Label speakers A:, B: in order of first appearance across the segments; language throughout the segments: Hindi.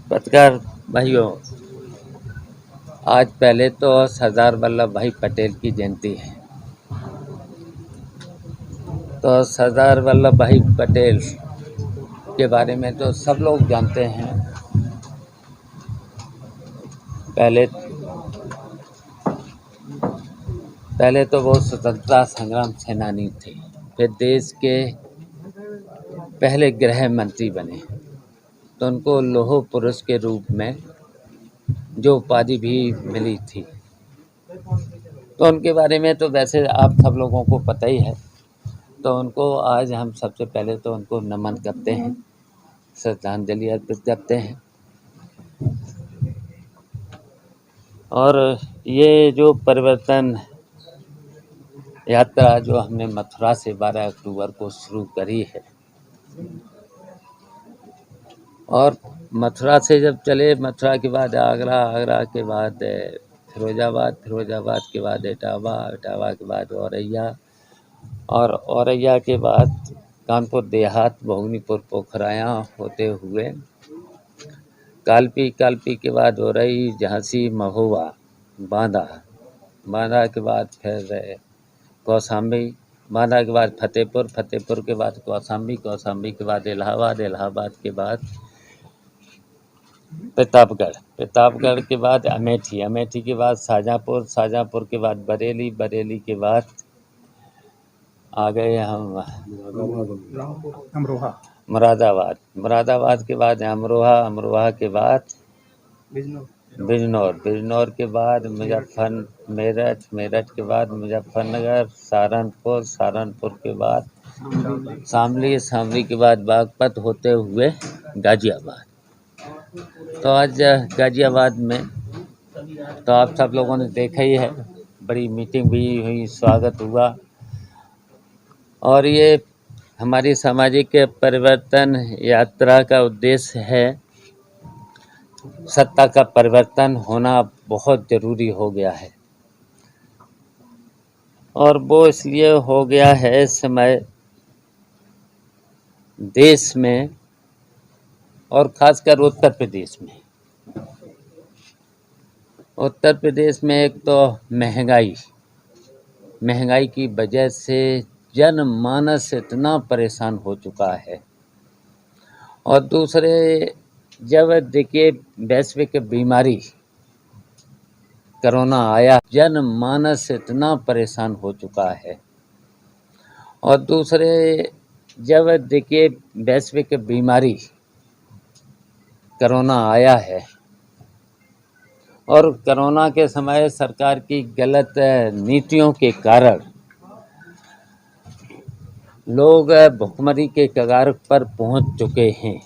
A: पत्रकार भाइयों, आज पहले तो सरदार वल्लभ भाई पटेल की जयंती है। तो सरदार वल्लभ भाई पटेल के बारे में तो सब लोग जानते हैं। पहले तो वो स्वतंत्रता संग्राम सेनानी थे, फिर देश के पहले गृह मंत्री बने। तो उनको लौह पुरुष के रूप में जो उपाधि भी मिली थी, तो उनके बारे में तो वैसे आप सब लोगों को पता ही है। तो उनको आज हम सबसे पहले तो उनको नमन करते हैं, श्रद्धांजलि अर्पित करते हैं। और ये जो परिवर्तन यात्रा जो हमने मथुरा से 12 अक्टूबर को शुरू करी है, और मथुरा से जब चले, मथुरा के बाद आगरा, आगरा के बाद फिरोजाबाद, फिरोजाबाद के बाद इटावा, इटावा के बाद औरैया, और औरैया के बाद कानपुर देहात, भोगनीपुर, पोखराया होते हुए कालपी, कालपी के बाद औरई, झांसी, महोबा, बांदा, बांदा के बाद फिर कौशाम्बी, बांदा के बाद फतेहपुर, फतेहपुर के बाद कौशाम्बी, कौशाम्बी के बाद इलाहाबाद, इलाहाबाद के बाद प्रतापगढ़, प्रतापगढ़ के बाद अमेठी, अमेठी के बाद शाहजहाँपुर, शाहजहाँपुर के बाद बरेली, बरेली के बाद आ गए हम मुरादाबाद, मुरादाबाद के बाद अमरोहा, अमरोहा के बाद बिजनौर, बिजनौर के बाद मेरठ, मेरठ के बाद मुजफ्फरनगर, सहारनपुर, सहारनपुर के बाद शामली, शामली के बाद बागपत होते हुए गाजियाबाद। तो आज गाजियाबाद में तो आप सब लोगों ने देखा ही है, बड़ी मीटिंग भी हुई, स्वागत हुआ। और ये हमारी सामाजिक परिवर्तन यात्रा का उद्देश्य है, सत्ता का परिवर्तन होना बहुत ज़रूरी हो गया है। और वो इसलिए हो गया है इस समय देश में, और ख़ासकर उत्तर प्रदेश में। उत्तर प्रदेश में एक तो महंगाई की वजह से जनमानस इतना परेशान हो चुका है। और दूसरे, जब देखिए वैश्विक बीमारी कोरोना आया, जनमानस इतना परेशान हो चुका है। और दूसरे, जब देखिए वैश्विक बीमारी कोरोना आया है, और कोरोना के समय सरकार की गलत नीतियों के कारण लोग भुखमरी के कगार पर पहुंच चुके हैं।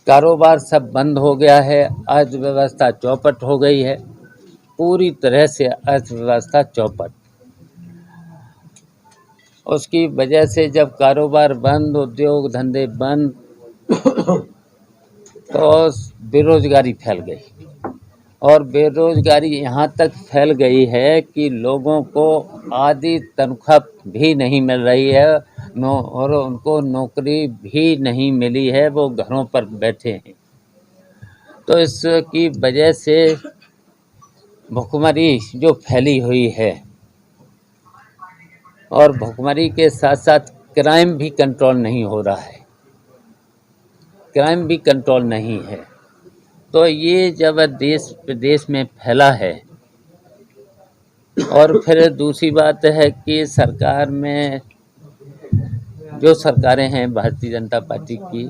A: कारोबार सब बंद हो गया है, अर्थव्यवस्था चौपट हो गई है, पूरी तरह से अर्थव्यवस्था चौपट। उसकी वजह से जब कारोबार बंद, उद्योग धंधे बंद, तो बेरोजगारी फैल गई। और बेरोजगारी यहाँ तक फैल गई है कि लोगों को आधी तनख्वाह भी नहीं मिल रही है, और उनको नौकरी भी नहीं मिली है, वो घरों पर बैठे हैं। तो इसकी वजह से भुखमरी जो फैली हुई है, और भुखमरी के साथ साथ क्राइम भी कंट्रोल नहीं हो रहा है, क्राइम भी कंट्रोल नहीं है। तो ये जब देश प्रदेश में फैला है, और फिर दूसरी बात है कि सरकार में जो सरकारें हैं भारतीय जनता पार्टी की,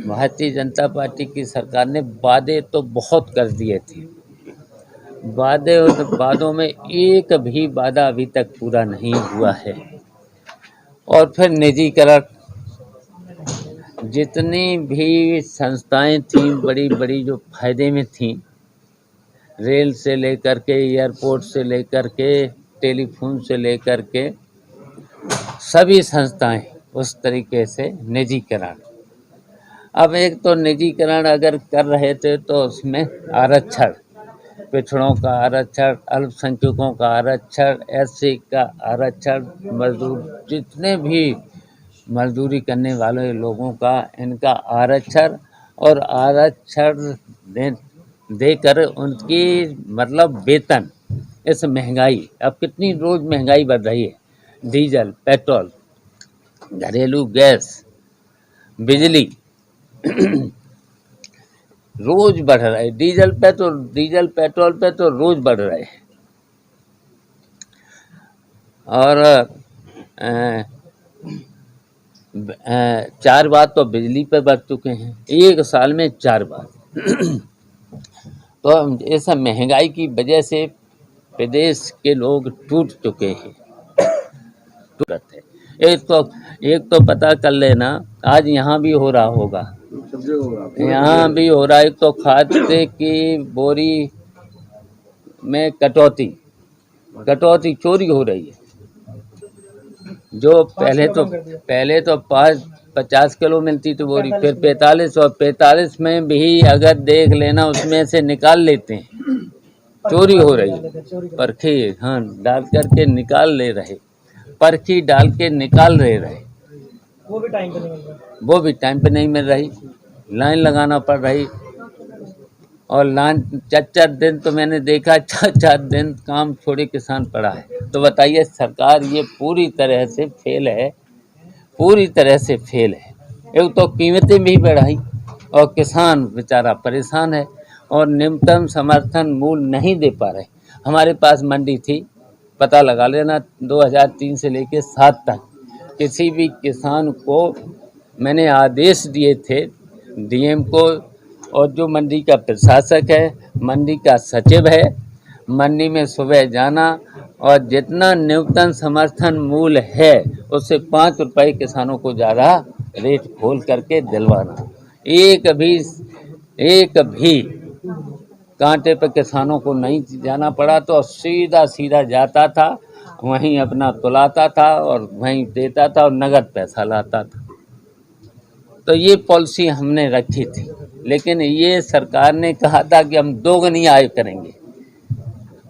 A: भारतीय जनता पार्टी की सरकार ने वादे तो बहुत कर दिए थे, वादों में एक भी वादा अभी तक पूरा नहीं हुआ है। और फिर निजीकरण, जितनी भी संस्थाएं थीं बड़ी बड़ी जो फायदे में थीं, रेल से लेकर के, एयरपोर्ट से लेकर के, टेलीफोन से लेकर के, सभी संस्थाएं उस तरीके से निजीकरण। अब एक तो निजीकरण अगर कर रहे थे तो उसमें आरक्षण, पिछड़ों का आरक्षण, अल्पसंख्यकों का आरक्षण, एससी का आरक्षण, मजदूर जितने भी मजदूरी करने वाले लोगों का इनका आरक्षण और आरक्षण देकर उनकी मतलब वेतन, इस महंगाई, अब कितनी रोज महंगाई बढ़ रही है, डीजल, पेट्रोल, घरेलू गैस, बिजली रोज बढ़ रहा है। डीजल पेट्रोल पे तो रोज बढ़ रहे हैं। और 4 बार तो बिजली पे बढ़ चुके हैं, 1 साल में 4 बार। तो इस महंगाई की वजह से प्रदेश के लोग टूट चुके हैं। एक तो पता कर लेना, आज यहाँ भी हो रहा होगा, यहाँ भी हो रहा है। एक तो खाद की बोरी में कटौती चोरी हो रही है। जो पहले तो 50 किलो मिलती थी बोरी, फिर 45, और 45 में भी अगर देख लेना उसमें से निकाल लेते हैं, चोरी हो रही है। परखी हाँ डाल करके निकाल ले रहे, परखी डाल के निकाल रहे, वो भी टाइम पे नहीं मिल रही, लाइन लगाना पड़ रही। और लाइन 4 दिन तो मैंने देखा, 4 दिन काम छोड़े किसान पड़ा है। तो बताइए, सरकार ये पूरी तरह से फेल है, पूरी तरह से फेल है। एक तो कीमतें भी बढ़ाई और किसान बेचारा परेशान है, और न्यूनतम समर्थन मूल्य नहीं दे पा रहे। हमारे पास मंडी थी, पता लगा लेना, 2003 से लेके 7 तक किसी भी किसान को मैंने आदेश दिए थे, डीएम को, और जो मंडी का प्रशासक है, मंडी का सचिव है, मंडी में सुबह जाना और जितना न्यूनतम समर्थन मूल्य है उससे 5 रुपए किसानों को ज़्यादा रेट खोल करके दिलवाना। एक भी कांटे पर किसानों को नहीं जाना पड़ा, तो सीधा जाता था, वहीं अपना तुलाता था और वहीं देता था और नगद पैसा लाता था। तो ये पॉलिसी हमने रखी थी, लेकिन ये सरकार ने कहा था कि हम दोगुनी आय करेंगे।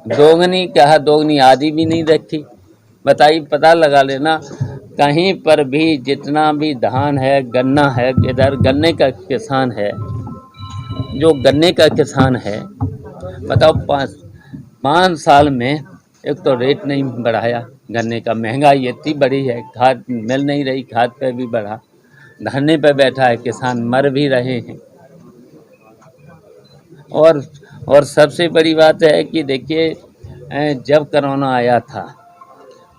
A: दोगुनी आदि भी नहीं रखी। बताइए, पता लगा लेना, कहीं पर भी जितना भी धान है, गन्ना है, इधर गन्ने का किसान है, जो गन्ने का किसान है, बताओ 5 साल में एक तो रेट नहीं बढ़ाया गन्ने का, महंगाई इतनी बड़ी है, खाद मिल नहीं रही, खाद पे भी बढ़ा, धरने पे बैठा है किसान, मर भी रहे हैं। और सबसे बड़ी बात है कि देखिए, जब कोरोना आया था,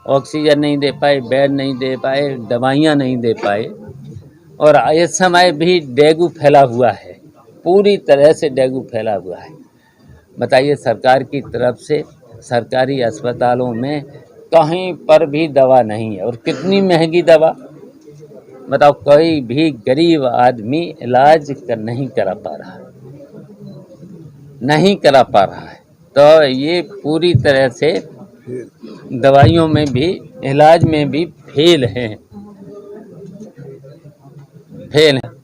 A: ऑक्सीजन नहीं दे पाए, बेड नहीं दे पाए, दवाइयाँ नहीं दे पाए, और इस समय भी डेंगू फैला हुआ है, पूरी तरह से डेंगू फैला हुआ है। बताइए, सरकार की तरफ से सरकारी अस्पतालों में कहीं पर भी दवा नहीं है, और कितनी महंगी दवा। बताओ, कोई भी गरीब आदमी इलाज नहीं करा पा रहा है। तो ये पूरी तरह से दवाइयों में भी, इलाज में भी फेल है।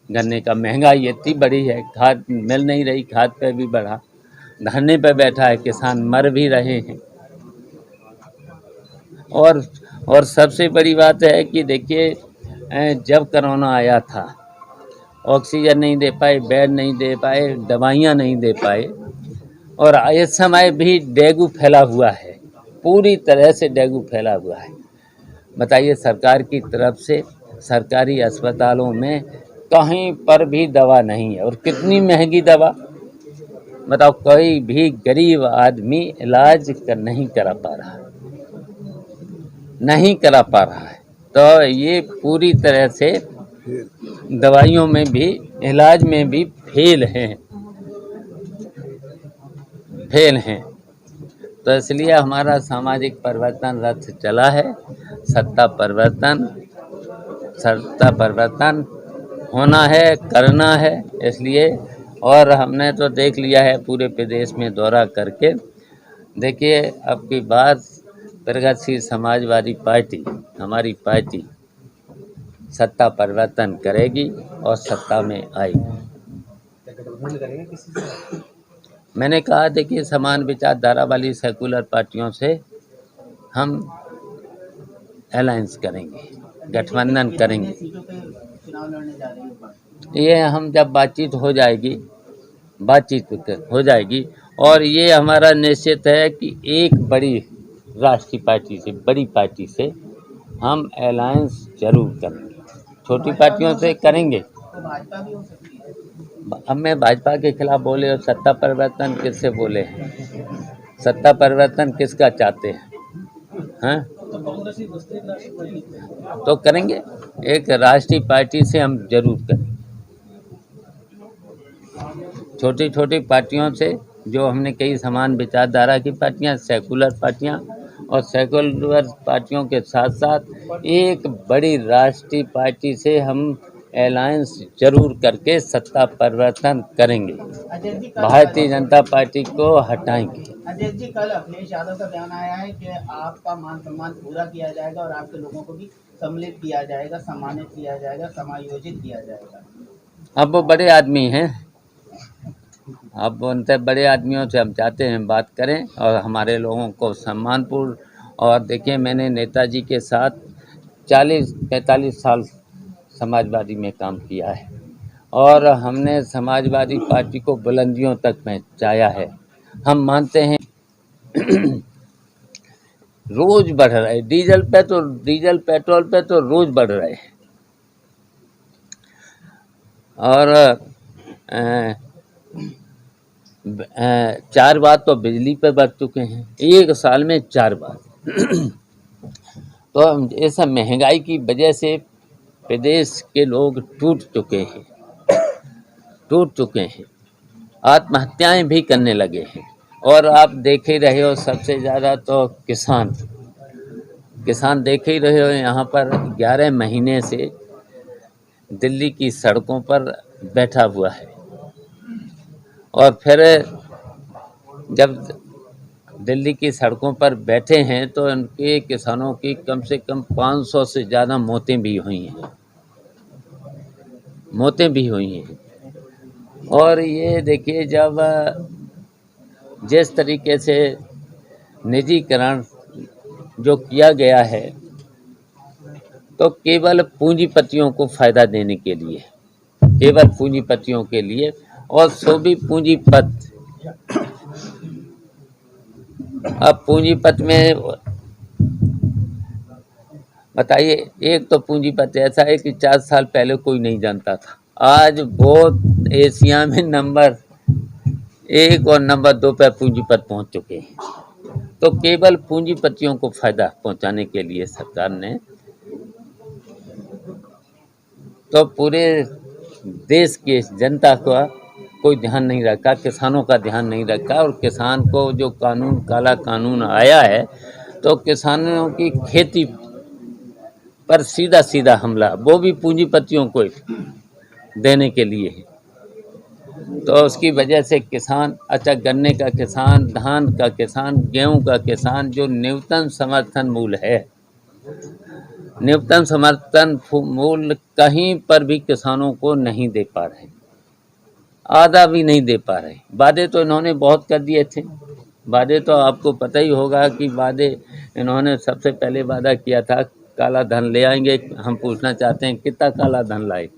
A: गन्ने का महंगाई इतनी बड़ी है, खाद मिल नहीं रही, खाद पे भी बढ़ा, धरने पे बैठा है किसान, मर भी रहे हैं। और सबसे बड़ी बात है कि देखिए, जब कोरोना आया था, ऑक्सीजन नहीं दे पाए, बेड नहीं दे पाए, दवाइयाँ नहीं दे पाए, और इस समय भी डेंगू फैला हुआ है, पूरी तरह से डेंगू फैला हुआ है। बताइए, सरकार की तरफ से सरकारी अस्पतालों में कहीं पर भी दवा नहीं है, और कितनी महंगी दवा। बताओ, कोई भी गरीब आदमी इलाज नहीं करा पा रहा है। तो ये पूरी तरह से दवाइयों में भी, इलाज में भी फेल हैं। तो इसलिए हमारा सामाजिक परिवर्तन रथ चला है, सत्ता परिवर्तन होना है, करना है, इसलिए। और हमने तो देख लिया है पूरे प्रदेश में दौरा करके। देखिए, अब की बात, प्रगतिशील समाजवादी पार्टी, हमारी पार्टी सत्ता परिवर्तन करेगी और सत्ता में आएगी। मैंने कहा, देखिए, समान विचारधारा वाली सेकुलर पार्टियों से हम अलायंस करेंगे। गठबंधन करेंगे।
B: सीटों पे चुनाव लड़ने जा रही है पार्टी?
A: ये हम जब बातचीत हो जाएगी और ये हमारा निश्चित है कि एक बड़ी राष्ट्रीय पार्टी से, बड़ी पार्टी से हम अलायंस जरूर करेंगे। छोटी पार्टियों से करेंगे
B: तो भाजपा भी हो सकती है।
A: अब मैं भाजपा के खिलाफ बोले और सत्ता परिवर्तन किससे बोले हैं? सत्ता परिवर्तन किसका चाहते हैं? हैं? तो करेंगे, एक राष्ट्रीय पार्टी से हम जरूर करेंगे। छोटी छोटी पार्टियों से, जो हमने कई समान विचारधारा की पार्टियां, सेकुलर पार्टियां, और सेकुलर पार्टियों के साथ साथ एक बड़ी राष्ट्रीय पार्टी से हम अलायंस जरूर करके सत्ता परिवर्तन करेंगे, भारतीय जनता पार्टी को हटाएंगे।
B: अजय जी, कल अखिलेश यादव का बयान आया है कि आपका मान सम्मान पूरा किया जाएगा और आपके लोगों को भी सम्मिलित किया जाएगा, सम्मानित किया जाएगा, समायोजित किया जाएगा।
A: अब वो बड़े आदमी हैं, अब उनसे बड़े आदमियों से हम चाहते हैं बात करें और हमारे लोगों को सम्मानपूर्ण। और देखिए, मैंने नेताजी के साथ 40-45 साल समाजवादी में काम किया है और हमने समाजवादी पार्टी को बुलंदियों तक पहुंचाया है। हम मानते हैं रोज बढ़ रहे डीजल पेट्रोल पे तो रोज बढ़ रहे हैं और 4 बार तो बिजली पे बढ़ चुके हैं, एक साल में 4 बार। तो इस महंगाई की वजह से प्रदेश के लोग टूट चुके हैं, आत्महत्याएं भी करने लगे हैं। और आप देख ही रहे हो, सबसे ज़्यादा तो किसान देख ही रहे हो, यहाँ पर 11 महीने से दिल्ली की सड़कों पर बैठा हुआ है। और फिर जब दिल्ली की सड़कों पर बैठे हैं तो उनके किसानों की कम से कम 500 से ज़्यादा मौतें भी हुई हैं। और ये देखिए, जब जिस तरीके से निजीकरण जो किया गया है तो केवल पूंजीपतियों को फ़ायदा देने के लिए, केवल पूंजीपतियों के लिए, और सो भी पूंजीपत। अब पूंजीपत में बताइए, एक तो पूंजीपत ऐसा है कि 4 साल पहले कोई नहीं जानता था, आज बहुत एशिया में नंबर 1 और नंबर 2 पर पूंजीपत पहुंच चुके हैं। तो केवल पूंजीपतियों को फायदा पहुंचाने के लिए सरकार ने तो पूरे देश की जनता का कोई ध्यान नहीं रखा, किसानों का ध्यान नहीं रखा। और किसान को जो काला कानून आया है तो किसानों की खेती पर सीधा हमला, वो भी पूंजीपतियों को देने के लिए है। तो उसकी वजह से किसान, अच्छा गन्ने का किसान, धान का किसान, गेहूं का किसान, जो न्यूनतम समर्थन मूल्य है, न्यूनतम समर्थन मूल्य कहीं पर भी किसानों को नहीं दे पा रहे, आधा भी नहीं दे पा रहे। वादे तो इन्होंने बहुत कर दिए थे, वादे तो आपको पता ही होगा कि वादे इन्होंने सबसे पहले वादा किया था काला धन ले आएंगे। हम पूछना चाहते हैं कितना काला धन लाए,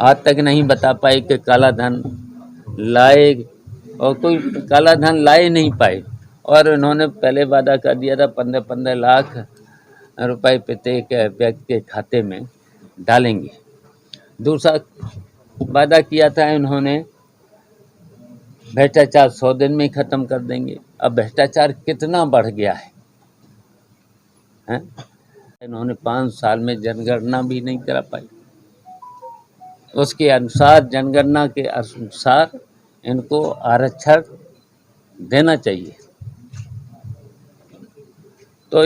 A: आज तक नहीं बता पाए कि काला धन लाए, और कोई काला धन लाए नहीं पाए। और इन्होंने पहले वादा कर दिया था 15-15 लाख रुपए प्रत्येक व्यक्ति के खाते में डालेंगे। दूसरा वादा किया था इन्होंने भ्रष्टाचार 100 दिन में ख़त्म कर देंगे। अब भ्रष्टाचार कितना बढ़ गया है, हैं? इन्होंने 5 साल में जनगणना भी नहीं करा पाई। उसके अनुसार, जनगणना के अनुसार इनको आरक्षण देना चाहिए। तो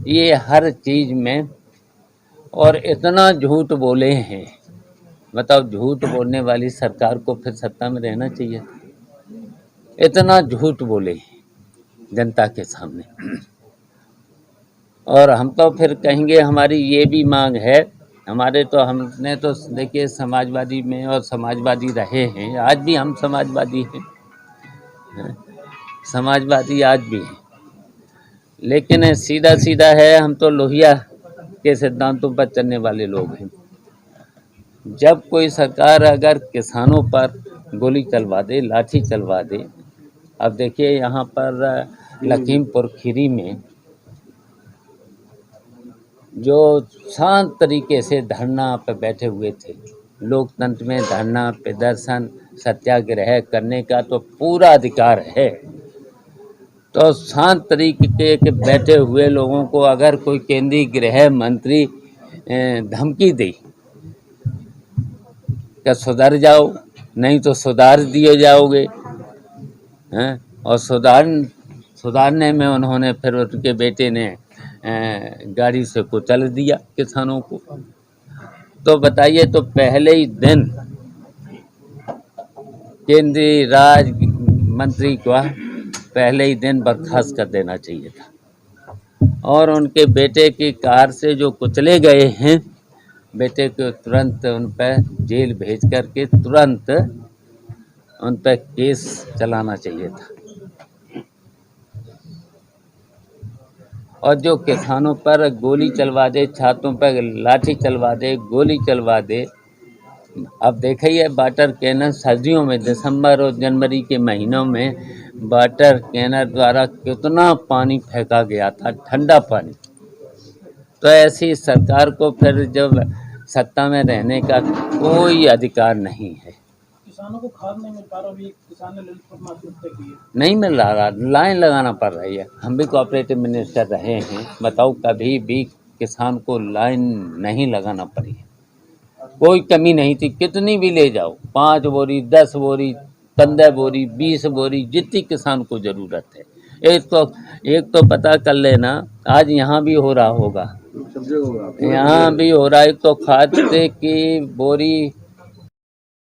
A: ये हर चीज़ में, और इतना झूठ बोले हैं, बताओ, झूठ बोलने वाली सरकार को फिर सत्ता में रहना चाहिए। इतना झूठ बोले जनता के सामने। और हम तो फिर कहेंगे, हमारी ये भी मांग है, हमने तो देखिए समाजवादी में और समाजवादी रहे हैं, आज भी हम समाजवादी हैं, समाजवादी आज भी हैं। लेकिन सीधा सीधा है, हम तो लोहिया के सिद्धांतों पर चलने वाले लोग हैं। जब कोई सरकार अगर किसानों पर गोली चलवा दे, लाठी चलवा दे, अब देखिए यहाँ पर लखीमपुर खीरी में जो शांत तरीके से धरना पे बैठे हुए थे, लोकतंत्र में धरना, प्रदर्शन, सत्याग्रह करने का तो पूरा अधिकार है। तो शांत तरीके के बैठे हुए लोगों को अगर कोई केंद्रीय गृह मंत्री धमकी दे कि सुधर जाओ, नहीं तो सुधार दिए जाओगे, हैं, और सुधारने में उन्होंने फिर उनके बेटे ने गाड़ी से कुचल दिया किसानों को। तो बताइए, तो पहले ही दिन केंद्रीय राज मंत्री को पहले ही दिन बर्खास्त कर देना चाहिए था। और उनके बेटे की कार से जो कुचले गए हैं, बेटे को तुरंत उन पर जेल भेज करके तुरंत उन पर केस चलाना चाहिए था। और जो किसानों पर गोली चलवा दे, छात्रों पर लाठी चलवा दे, गोली चलवा दे। अब देखिए वाटर कैनन सर्दियों में, दिसंबर और जनवरी के महीनों में वाटर कैनन द्वारा कितना पानी फेंका गया था, ठंडा पानी। तो ऐसी सरकार को फिर जब सत्ता में रहने का कोई अधिकार नहीं है।
B: किसानों को खाद नहीं मिल पा रहा, अभी किसान ने ललितपुर में आत्महत्या की है।
A: नहीं मिल रहा, लाइन लगाना पड़ रही है। हम भी कोऑपरेटिव मिनिस्टर रहे हैं, बताओ कभी भी किसान को लाइन नहीं लगाना पड़ी है। कोई कमी नहीं थी, कितनी भी ले जाओ, 5 बोरी, 10 बोरी, 15 बोरी, 20 बोरी, जितनी किसान को ज़रूरत है। एक तो पता कर लेना, आज यहाँ भी हो रहा होगा, यहाँ भी हो रहा है। एक तो खाद की बोरी